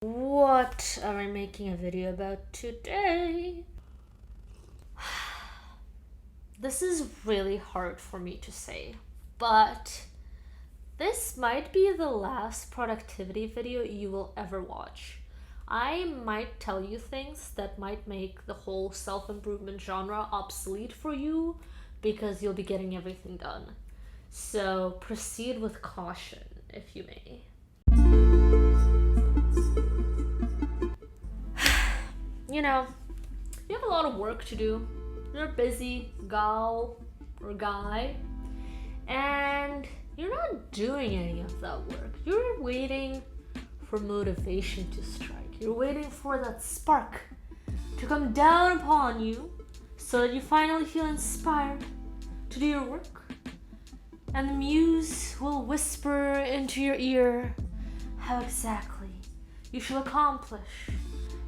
What am I making a video about today? This is really hard for me to say, but this might be the last productivity video you will ever watch. I might tell you things that might make the whole self-improvement genre obsolete for you because you'll be getting everything done. So proceed with caution, if you may. You know, you have a lot of work to do. You're a busy gal or guy, and you're not doing any of that work. You're waiting for motivation to strike. You're waiting for that spark to come down upon you so that you finally feel inspired to do your work. And the muse will whisper into your ear how exactly you should accomplish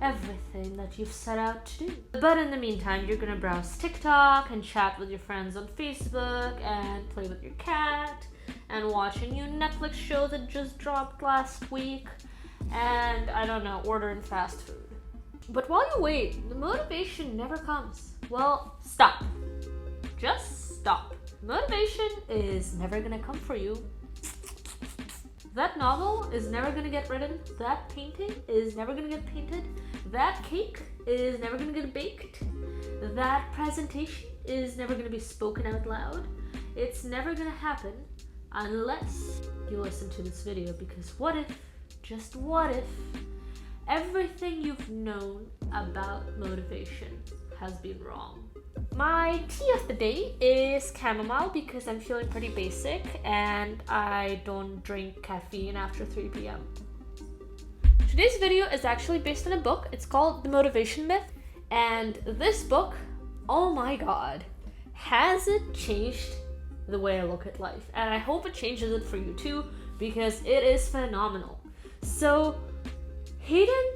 everything that you've set out to do. But in the meantime, you're gonna browse TikTok and chat with your friends on Facebook and play with your cat and watch a new Netflix show that just dropped last week and, I don't know, ordering fast food. But while you wait, the motivation never comes. Well, stop. Just stop. Motivation is never gonna come for you. That novel is never gonna get written. That painting is never gonna get painted. That cake is never gonna get baked. That presentation is never gonna be spoken out loud. It's never gonna happen unless you listen to this video, because what if, just what if, everything you've known about motivation has been wrong? My tea of the day is chamomile because I'm feeling pretty basic and I don't drink caffeine after 3 p.m. Today's video is actually based on a book. It's called The Motivation Myth, and this book, oh my god, has it changed the way I look at life. And I hope it changes it for you too, because it is phenomenal. So Hayden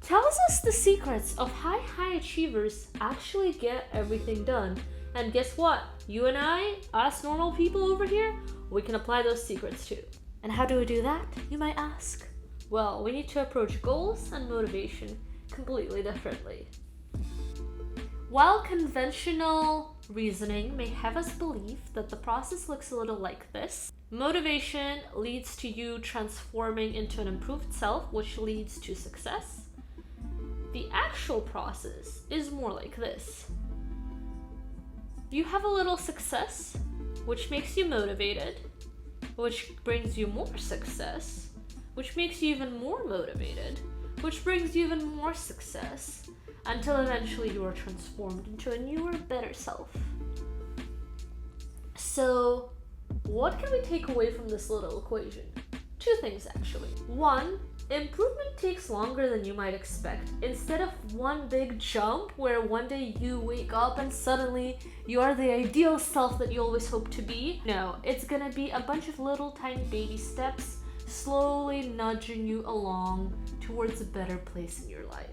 tells us the secrets of how high achievers actually get everything done. And guess what? You and I, us normal people over here, we can apply those secrets too. And how do we do that, you might ask? Well, we need to approach goals and motivation completely differently. While conventional reasoning may have us believe that the process looks a little like this, motivation leads to you transforming into an improved self, which leads to success. The actual process is more like this. You have a little success, which makes you motivated, which brings you more success, which makes you even more motivated, which brings you even more success, until eventually you are transformed into a newer, better self. So, what can we take away from this little equation? 2 things actually. 1, improvement takes longer than you might expect. Instead of one big jump where one day you wake up and suddenly you are the ideal self that you always hope to be, no, it's gonna be a bunch of little tiny baby steps slowly nudging you along towards a better place in your life.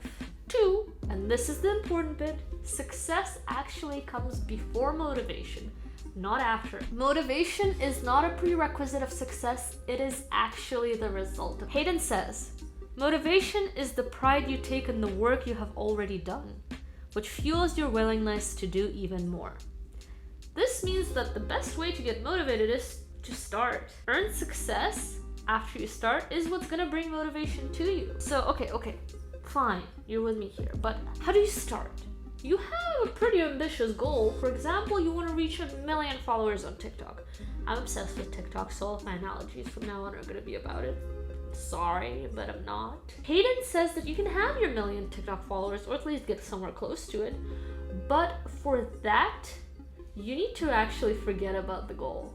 2, and this is the important bit, success actually comes before motivation, not after. Motivation is not a prerequisite of success, it is actually the result. Hayden says, motivation is the pride you take in the work you have already done, which fuels your willingness to do even more. This means that the best way to get motivated is to start. Earned success after you start is what's gonna bring motivation to you. So, okay, fine, you're with me here, but how do you start? You have a pretty ambitious goal. For example, you want to reach 1 million followers on TikTok. I'm obsessed with TikTok, so all of my analogies from now on are going to be about it. Sorry, but I'm not. Hayden says that you can have your 1 million TikTok followers, or at least get somewhere close to it. But for that, you need to actually forget about the goal.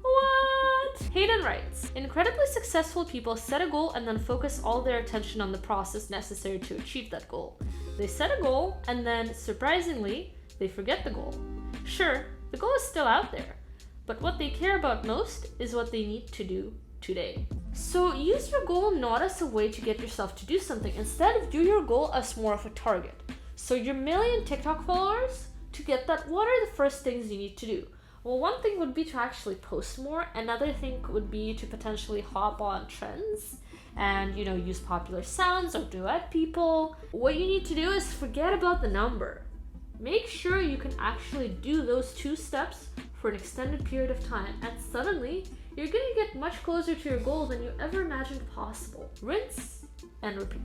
What? Hayden writes, incredibly successful people set a goal and then focus all their attention on the process necessary to achieve that goal. They set a goal and then, surprisingly, they forget the goal. Sure, the goal is still out there, but what they care about most is what they need to do today. So use your goal not as a way to get yourself to do something. Instead, view your goal as more of a target. So your 1 million TikTok followers, to get that, what are the first things you need to do? Well, one thing would be to actually post more. Another thing would be to potentially hop on trends and use popular sounds or duet people. What you need to do is forget about the number. Make sure you can actually do those 2 steps for an extended period of time, and suddenly you're gonna get much closer to your goal than you ever imagined possible. Rinse and repeat.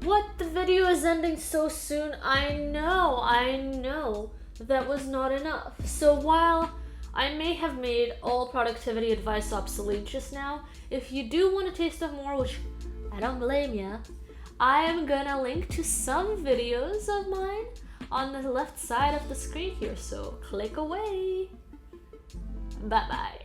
What? The video is ending so soon? I know. That was not enough. So while I may have made all productivity advice obsolete just now, if you do want to taste of more, which I don't blame ya, I am gonna link to some videos of mine on the left side of the screen here, so click away. Bye bye.